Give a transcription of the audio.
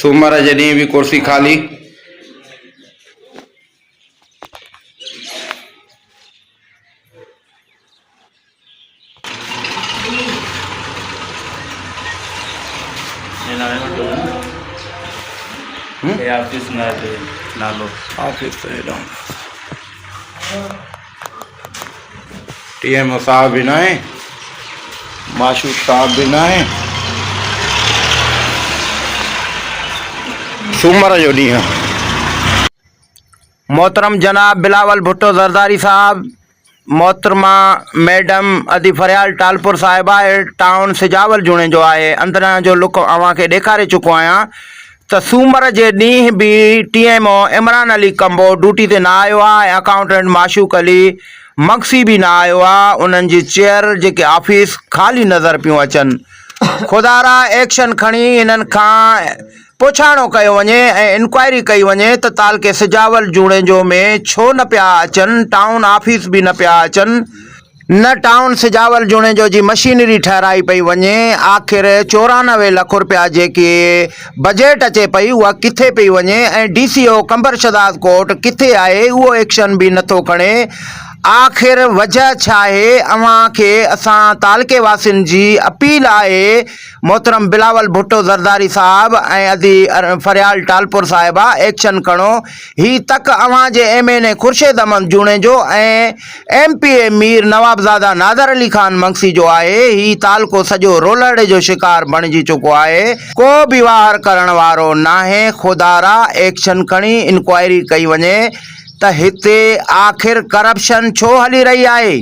सूमर जे ॾींहुं भी कुर्सी खाली। ऑफिस TMO साहब भी ना है, माशूक साहब भी ना है। सूमर जो ॾींहुं मोहतरम जनाब बिलावल भुट्टो ज़रदारी साहब, मोहतरमा मैडम अदी फरियाल टालपुर साहिबा टाउन सिजावल जुणे जो आहे। अंदरां जो लुक अवां खे ॾेखारे चुको आहियां त सूमर जे ॾींहुं भी TMO Imran Ali combo duty ते न आयो आहे। अकाउंटेंट माशूक अली मक्सी भी ना आयो आहे। उन्हनि जी चेयर जेके ऑफिस खाली नज़र पियूं अचनि। खुदारा एक्शन खणी इन्हनि खां पुछाणो कयो वञे ऐं इंक्वायरी कई वञे त तालके सिजावल जूणे जो में छो न पिया अचनि, टाउन ऑफिस भी न पिया अचनि, न टाउन सिजावल जूणे जो जी मशीनरी ठहराई पई वञे। आख़िर 94 लाख रुपया जेके बजट अचे पई उहा किथे पई वञे ऐं DCO कंबर शदाद कोट किथे आहे, उहो एक्शन भी नथो खणे। आख़िर वजह छा आहे? अवां खे असां तालके वासियुनि जी अपील आहे, मोहतरम बिलावल भुट्टो ज़रदारी साहब ऐं अदी फरियाल टालपुर साहिबा एक्शन खणो। ही तक अवां जे MNA खुर्शीद अहमद जूणे जो ऐं MPA मीर नवाबज़ादा नादर अली खान मंगसी जो आहे। ही तालको सॼो रोलड़े जो शिकार बणिजी चुको आहे। को भी वार करण वारो नाहे। खुदारा एक्शन खणी इंक्वायरी कई वञे त हिते आख़िर करप्शन छो हली रही आहे।